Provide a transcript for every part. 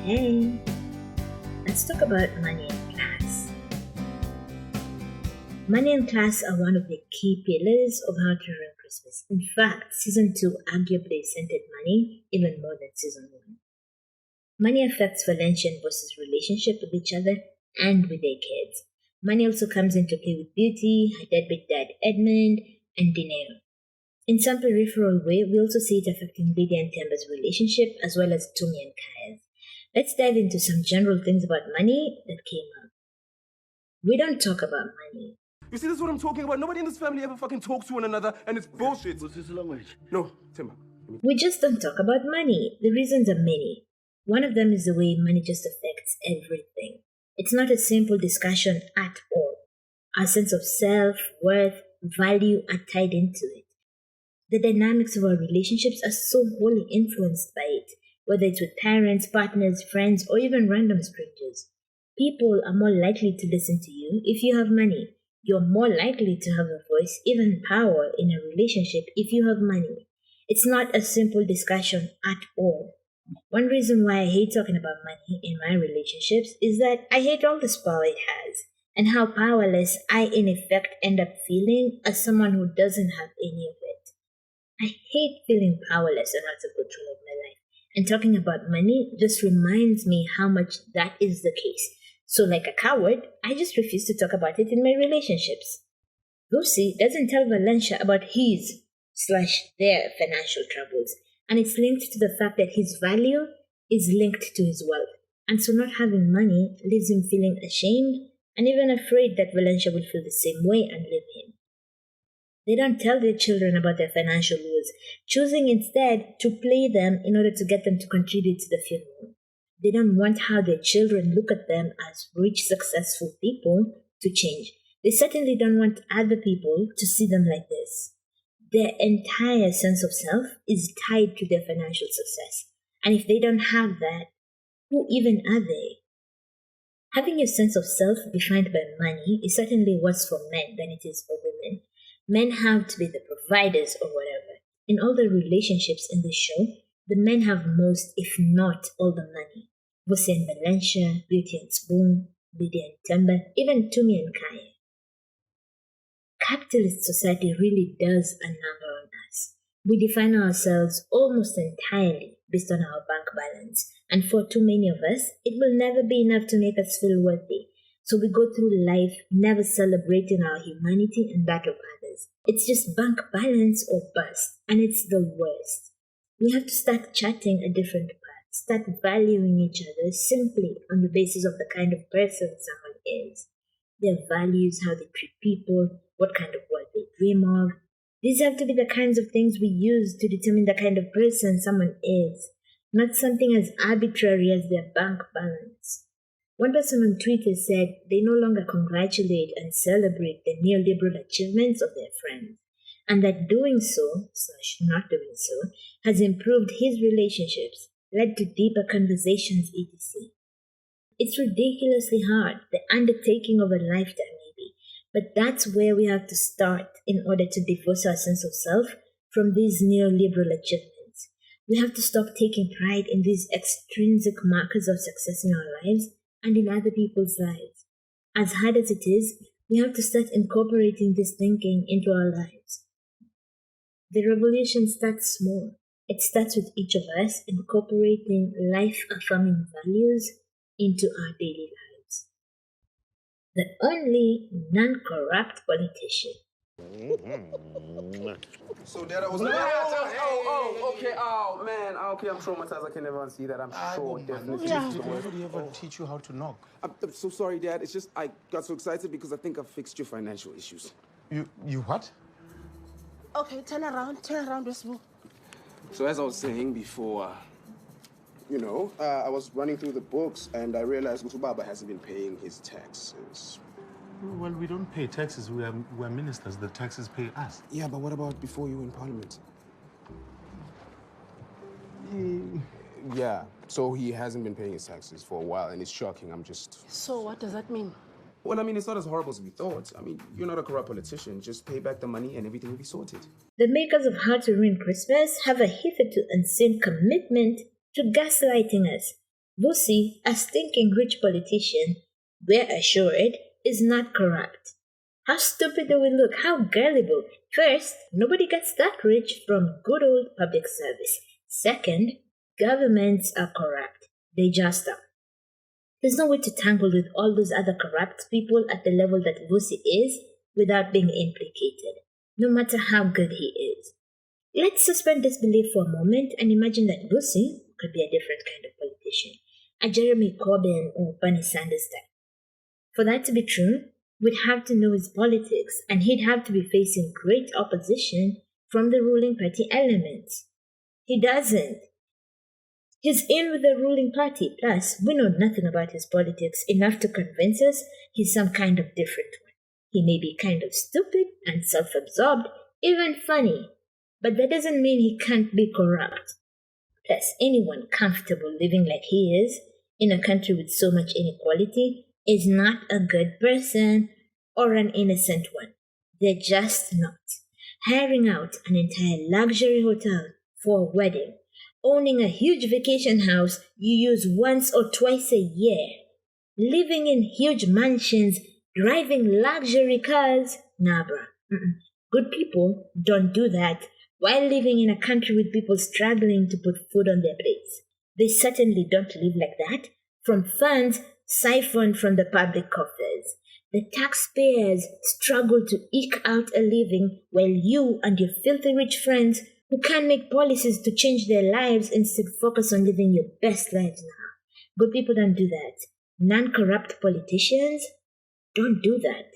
Hey, let's talk about money and class. Money and class are one of the key pillars of How to Ruin Christmas. In fact, season 2 arguably centered money even more than season 1. Money affects Valencia and Boss's relationship with each other and with their kids. Money also comes into play with Beauty, her deadbeat dad Edmund, and Dinero. In some peripheral way, we also see it affecting Lydia and Temba's relationship as well as Tumi and Kaya's. Let's dive into some general things about money that came up. We don't talk about money. You see, this is what I'm talking about. Nobody in this family ever fucking talks to one another, and it's bullshit. What's this language? No, Timber. We just don't talk about money. The reasons are many. One of them is the way money just affects everything. It's not a simple discussion at all. Our sense of self, worth, value are tied into it. The dynamics of our relationships are so wholly influenced by it, whether it's with parents, partners, friends, or even random strangers. People are more likely to listen to you if you have money. You're more likely to have a voice, even power, in a relationship if you have money. It's not a simple discussion at all. One reason why I hate talking about money in my relationships is that I hate all this power it has, and how powerless I in effect end up feeling as someone who doesn't have any of it. I hate feeling powerless and out of control of my life. And talking about money just reminds me how much that is the case. So like a coward, I just refuse to talk about it in my relationships. Lucy doesn't tell Valencia about his/their financial troubles, and it's linked to the fact that his value is linked to his wealth. And so not having money leaves him feeling ashamed and even afraid that Valencia will feel the same way and leave him. They don't tell their children about their financial woes, choosing instead to play them in order to get them to contribute to the funeral. They don't want how their children look at them as rich, successful people to change. They certainly don't want other people to see them like this. Their entire sense of self is tied to their financial success. And if they don't have that, who even are they? Having your sense of self defined by money is certainly worse for men than it is for women. Men have to be the providers or whatever. In all the relationships in this show, the men have most, if not all the money. Bosse and Valencia, Beauty and Spoon, Lydia and Temba, even Tumi and Kaya. Capitalist society really does a number on us. We define ourselves almost entirely based on our bank balance, and for too many of us, it will never be enough to make us feel worthy. So we go through life never celebrating our humanity and that of others. It's just bank balance or bust, and it's the worst. We have to start chatting a different path, start valuing each other simply on the basis of the kind of person someone is. Their values, how they treat people, what kind of world they dream of. These have to be the kinds of things we use to determine the kind of person someone is, not something as arbitrary as their bank balance. One person on Twitter said they no longer congratulate and celebrate the neoliberal achievements of their friends, and that doing so/not doing so has improved his relationships, led to deeper conversations, etc. It's ridiculously hard, the undertaking of a lifetime maybe, but that's where we have to start in order to divorce our sense of self from these neoliberal achievements. We have to stop taking pride in these extrinsic markers of success in our lives and in other people's lives. As hard as it is, we have to start incorporating this thinking into our lives. The revolution starts small. It starts with each of us incorporating life-affirming values into our daily lives. The only non-corrupt politician. So Dad, I was okay. Oh man, okay. I'm traumatized. I can never unsee that. I'm sure, definitely. Nobody ever teach you how to knock. I'm so sorry, Dad. It's just I got so excited because I think I fixed your financial issues. You what? Okay, turn around, Westbrook. So as I was saying before, I was running through the books and I realized Baba hasn't been paying his taxes. Well, we don't pay taxes. We're ministers. The taxes pay us. Yeah, but what about before you were in Parliament? Yeah, so he hasn't been paying his taxes for a while, and it's shocking. So what does that mean? Well, I mean, it's not as horrible as we thought. I mean, you're not a corrupt politician. Just pay back the money and everything will be sorted. The makers of How to Ruin Christmas have a hitherto unseen commitment to gaslighting us. Vusi, a stinking rich politician, we're assured, is not corrupt. How stupid do we look? How gullible? First, nobody gets that rich from good old public service. Second, governments are corrupt. They just are. There's no way to tangle with all those other corrupt people at the level that Vusi is without being implicated, no matter how good he is. Let's suspend disbelief for a moment and imagine that Vusi could be a different kind of politician, a Jeremy Corbyn or Bernie Sanders type. For that to be true, we'd have to know his politics, and he'd have to be facing great opposition from the ruling party elements. He doesn't. He's in with the ruling party, plus we know nothing about his politics enough to convince us he's some kind of different one. He may be kind of stupid and self-absorbed, even funny, but that doesn't mean he can't be corrupt. Plus, anyone comfortable living like he is, in a country with so much inequality, is not a good person or an innocent one. They're just not. Hiring out an entire luxury hotel for a wedding, owning a huge vacation house you use once or twice a year, living in huge mansions, driving luxury cars, nah bruh. Good people don't do that while living in a country with people struggling to put food on their plates. They certainly don't live like that from funds siphoned from the public coffers. The taxpayers struggle to eke out a living while you and your filthy rich friends who can't make policies to change their lives instead focus on living your best lives now. Good people don't do that. Non-corrupt politicians don't do that.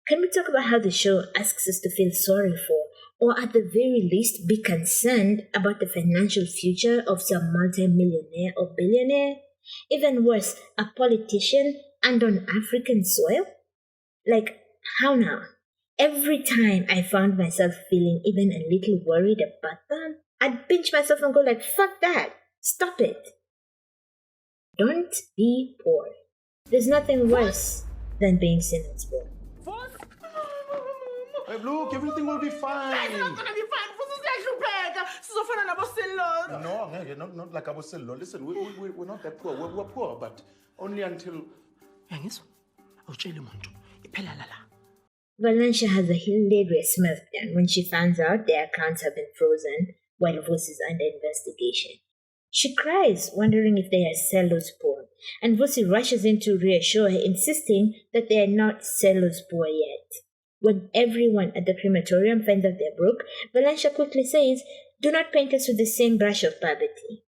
Can we talk about how the show asks us to feel sorry for, or at the very least be concerned about the financial future of some multi-millionaire or billionaire? Even worse, a politician and on African soil? Like, how now? Every time I found myself feeling even a little worried about them, I'd pinch myself and go like, fuck that! Stop it! Don't be poor. There's nothing worse than being seen as poor. Hey, look, everything will be fine. It's not gonna be fine. No, not like I was saying. Listen, we're not that poor. We're poor, but only until... Valencia has a hilarious meltdown when she finds out their accounts have been frozen while Vusi is under investigation. She cries, wondering if they are Cello's poor, and Vusi rushes in to reassure her, insisting that they are not Cello's poor yet. When everyone at the crematorium finds out they're broke, Valencia quickly says, "Do not paint us with the same brush of poverty."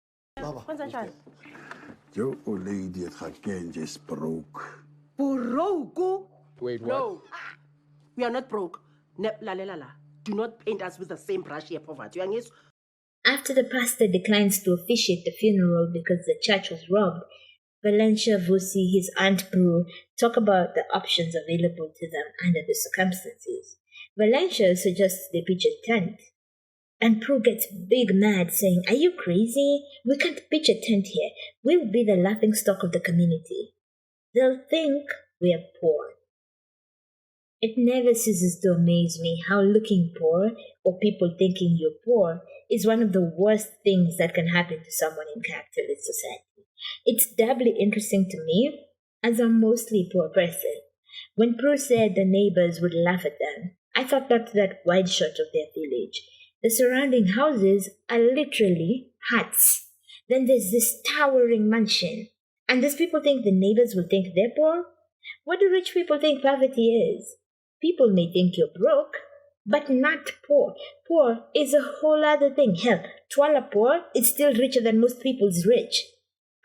Your old lady at Haken just broke. Broke? Wait, what? No. We are not broke. Do not paint us with the same brush here, poverty. After the pastor declines to officiate the funeral because the church was robbed, Valencia, Vusi, his aunt Prue talk about the options available to them under the circumstances. Valencia suggests they pitch a tent. And Prue gets big mad, saying, "Are you crazy? We can't pitch a tent here. We'll be the laughingstock of the community. They'll think we're poor." It never ceases to amaze me how looking poor, or people thinking you're poor, is one of the worst things that can happen to someone in capitalist society. It's doubly interesting to me, as a mostly poor person. When Prue said the neighbors would laugh at them, I thought back to that wide shot of their village. The surrounding houses are literally huts. Then there's this towering mansion. And these people think the neighbors will think they're poor? What do rich people think poverty is? People may think you're broke, but not poor. Poor is a whole other thing. Hell, Twala poor is still richer than most people's rich.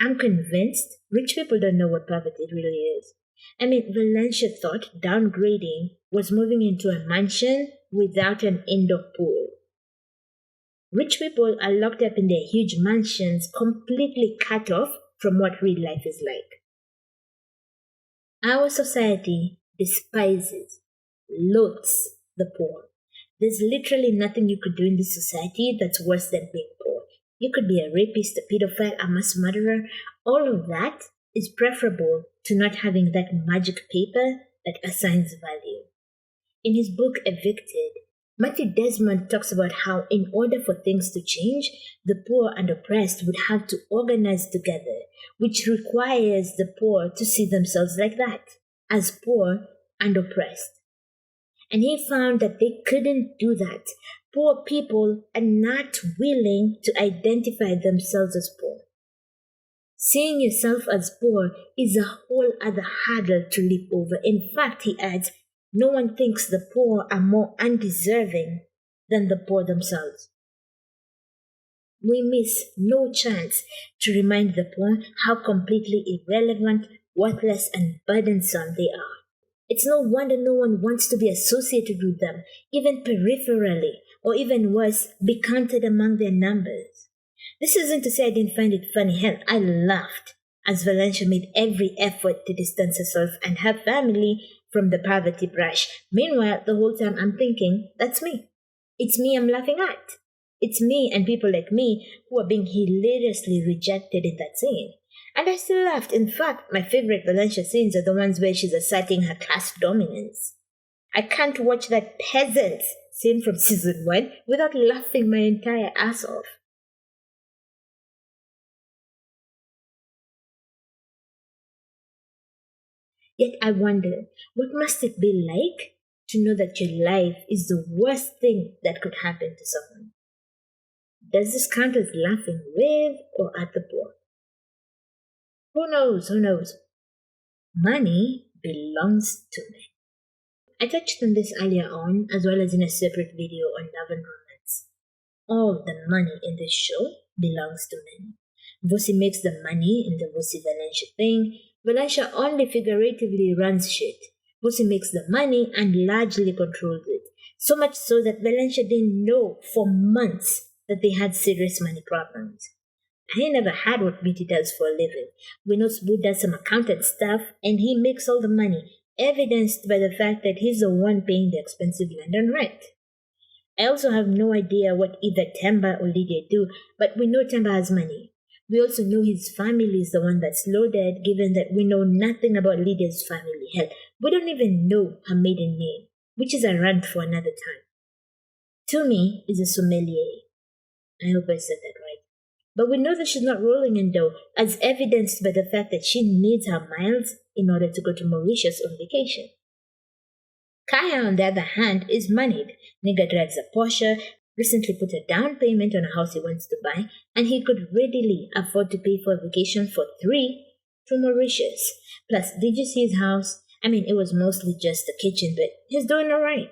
I'm convinced rich people don't know what poverty really is. I mean, Valencia thought downgrading was moving into a mansion without an indoor pool. Rich people are locked up in their huge mansions, completely cut off from what real life is like. Our society despises, loathes the poor. There's literally nothing you could do in this society that's worse than being poor. You could be a rapist, a pedophile, a mass murderer. All of that is preferable to not having that magic paper that assigns value. In his book Evicted, Matthew Desmond talks about how, in order for things to change, the poor and oppressed would have to organize together, which requires the poor to see themselves like that, as poor and oppressed. And he found that they couldn't do that. Poor people are not willing to identify themselves as poor. Seeing yourself as poor is a whole other hurdle to leap over. In fact, he adds, no one thinks the poor are more undeserving than the poor themselves. We miss no chance to remind the poor how completely irrelevant, worthless, and burdensome they are. It's no wonder no one wants to be associated with them, even peripherally, or even worse, be counted among their numbers. This isn't to say I didn't find it funny. Hell, I laughed as Valencia made every effort to distance herself and her family from the poverty brush. Meanwhile, the whole time I'm thinking, that's me. It's me I'm laughing at. It's me and people like me who are being hilariously rejected in that scene. And I still laughed. In fact, my favorite Valencia scenes are the ones where she's asserting her class dominance. I can't watch that peasant scene from season 1 without laughing my entire ass off. Yet I wonder, what must it be like to know that your life is the worst thing that could happen to someone? Does this count as laughing with or at the poor? Who knows? Who knows? Money belongs to men. I touched on this earlier on, as well as in a separate video on love and romance. All the money in this show belongs to men. Vusi makes the money in the Vusi Valencia thing. Valencia only figuratively runs shit. Vusi makes the money and largely controls it. So much so that Valencia didn't know for months that they had serious money problems. I never had what Beauty does for a living. We know Sbu does some accountant stuff, and he makes all the money, evidenced by the fact that he's the one paying the expensive London rent. I also have no idea what either Temba or Lydia do, but we know Temba has money. We also know his family is the one that's loaded, given that we know nothing about Lydia's family. Hell, we don't even know her maiden name, which is a rant for another time. Tumi is a sommelier. I hope I said that right. But we know that she's not rolling in dough, as evidenced by the fact that she needs her miles in order to go to Mauritius on vacation. Kaya, on the other hand, is moneyed. Nigga drives a Porsche, recently put a down payment on a house he wants to buy, and he could readily afford to pay for a vacation for 3 to Mauritius. Plus, did you see his house? I mean, it was mostly just a kitchen, but he's doing alright.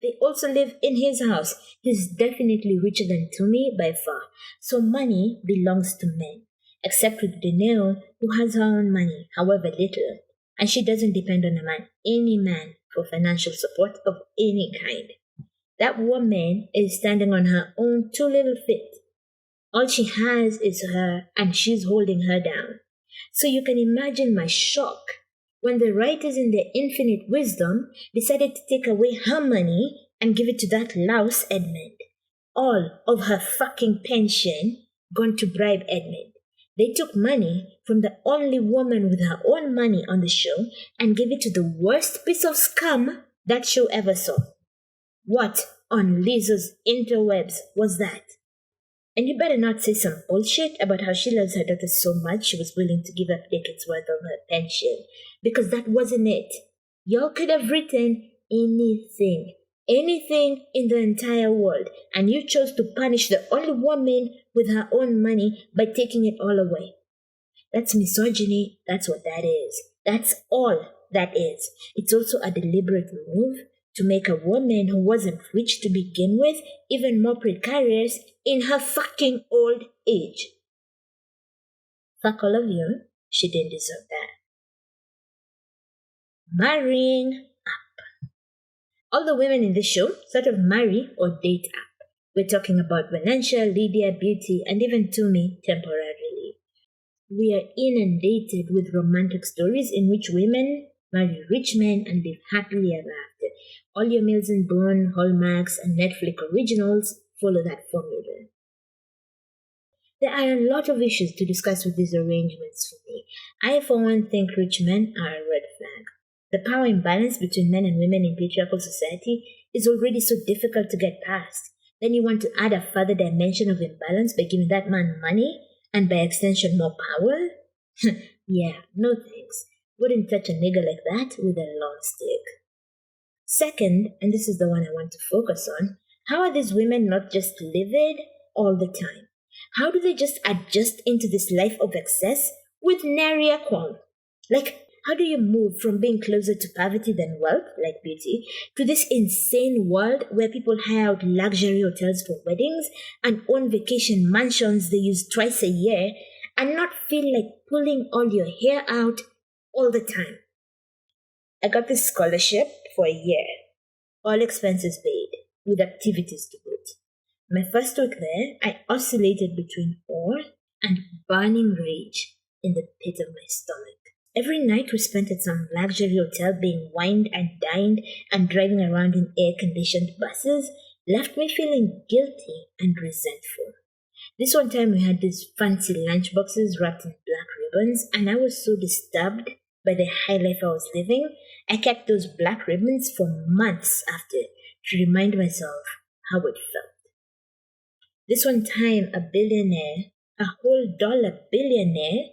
They also live in his house. He's definitely richer than Tumi by far. So money belongs to men, except with Deneo, who has her own money, however little, and she doesn't depend on a man, any man, for financial support of any kind. That woman is standing on her own 2 little feet. All she has is her, and she's holding her down. So you can imagine my shock when the writers in their infinite wisdom decided to take away her money and give it to that louse Edmund. All of her fucking pension gone to bribe Edmund. They took money from the only woman with her own money on the show and gave it to the worst piece of scum that show ever saw. What on Lizzo's interwebs was that? And you better not say some bullshit about how she loves her daughter so much she was willing to give up decades worth of her pension. Because that wasn't it. Y'all could have written anything. Anything in the entire world. And you chose to punish the only woman with her own money by taking it all away. That's misogyny. That's what that is. That's all that is. It's also a deliberate move to make a woman who wasn't rich to begin with even more precarious in her fucking old age. Fuck all of you. She didn't deserve that. Marrying up. All the women in this show sort of marry or date up. We're talking about Valencia, Lydia, Beauty, and even Tumi temporarily. We are inundated with romantic stories in which women marry rich men and live happily ever after. All your Mills and Bourne, Hallmarks, and Netflix originals follow that formula. There are a lot of issues to discuss with these arrangements for me. I, for one, think rich men are a red flag. The power imbalance between men and women in patriarchal society is already so difficult to get past. Then you want to add a further dimension of imbalance by giving that man money and by extension more power? Yeah, no thanks. Wouldn't touch a nigger like that with a long stick. Second, and this is the one I want to focus on, how are these women not just livid all the time? How do they just adjust into this life of excess with nary a qualm? Like, how do you move from being closer to poverty than wealth, like beauty, to this insane world where people hire out luxury hotels for weddings and own vacation mansions they use twice a year and not feel like pulling all your hair out all the time? I got this scholarship for a year, all expenses paid, with activities to boot. My first week there, I oscillated between awe and burning rage in the pit of my stomach. Every night we spent at some luxury hotel being wined and dined and driving around in air-conditioned buses left me feeling guilty and resentful. This one time we had these fancy lunchboxes wrapped in black ribbons, and I was so disturbed by the high life I was living, I kept those black ribbons for months after to remind myself how it felt. This one time a billionaire, a whole dollar billionaire,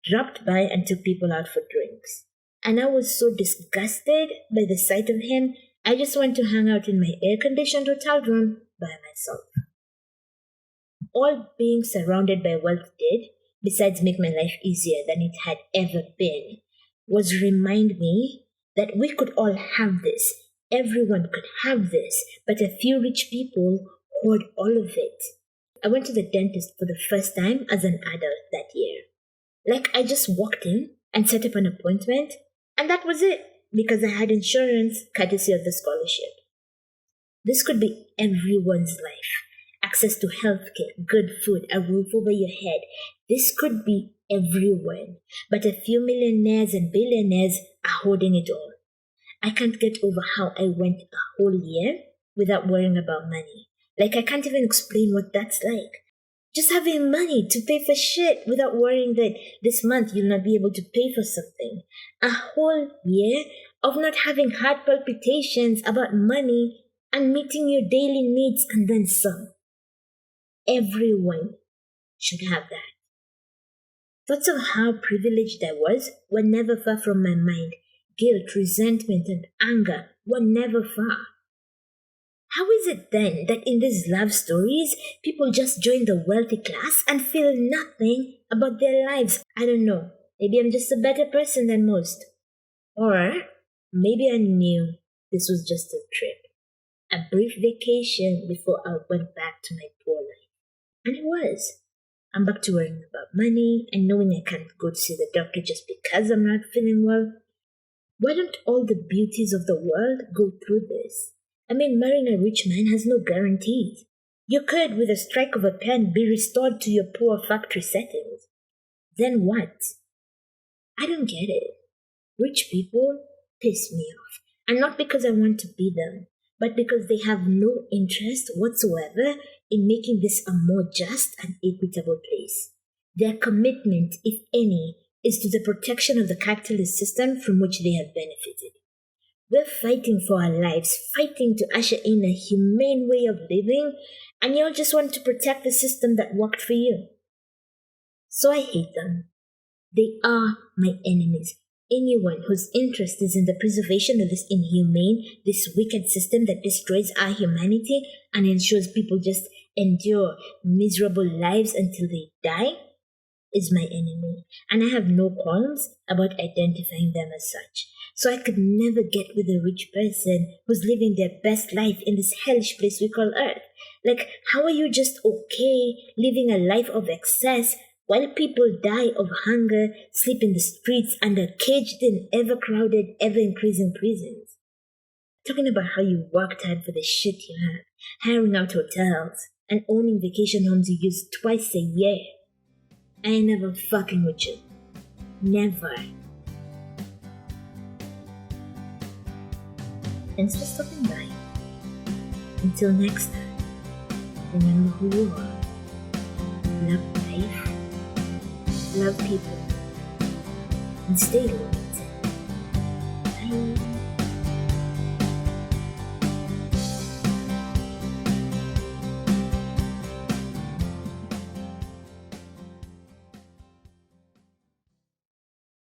dropped by and took people out for drinks. And I was so disgusted by the sight of him, I just went to hang out in my air-conditioned hotel room by myself. All being surrounded by wealth did, besides make my life easier than it had ever been, was remind me that we could all have this. Everyone could have this, but a few rich people hoard all of it. I went to the dentist for the first time as an adult that year. Like, I just walked in and set up an appointment, and that was it, because I had insurance courtesy of the scholarship. This could be everyone's life. Access to healthcare, good food, a roof over your head. This could be everyone, but a few millionaires and billionaires are holding it all. I can't get over how I went a whole year without worrying about money. Like, I can't even explain what that's like. Just having money to pay for shit without worrying that this month you'll not be able to pay for something. A whole year of not having heart palpitations about money and meeting your daily needs and then some. Everyone should have that. Thoughts of how privileged I was were never far from my mind. Guilt, resentment, and anger were never far. How is it then that in these love stories, people just join the wealthy class and feel nothing about their lives? I don't know. Maybe I'm just a better person than most. Or maybe I knew this was just a trip. A brief vacation before I went back to my poor life. And it was. I'm back to worrying about money and knowing I can't go to see the doctor just because I'm not feeling well. Why don't all the beauties of the world go through this? I mean, marrying a rich man has no guarantees. You could, with a strike of a pen, be restored to your poor factory settings. Then what? I don't get it. Rich people piss me off. And not because I want to be them, but because they have no interest whatsoever in making this a more just and equitable place. Their commitment, if any, is to the protection of the capitalist system from which they have benefited. We're fighting for our lives, fighting to usher in a humane way of living, and you all just want to protect the system that worked for you. So I hate them. They are my enemies. Anyone whose interest is in the preservation of this inhumane, this wicked system that destroys our humanity and ensures people just endure miserable lives until they die is my enemy, and I have no qualms about identifying them as such. So I could never get with a rich person who's living their best life in this hellish place we call Earth. Like, how are you just okay living a life of excess while people die of hunger, sleep in the streets, and are caged in ever-crowded, ever-increasing prisons? Talking about how you worked hard for the shit you have, hiring out hotels, and owning vacation homes you use twice a year. I ain't never fucking with you. Never. Thanks for stopping by. Until next time, remember who you are. Love life, love people, and stay loyal. Bye.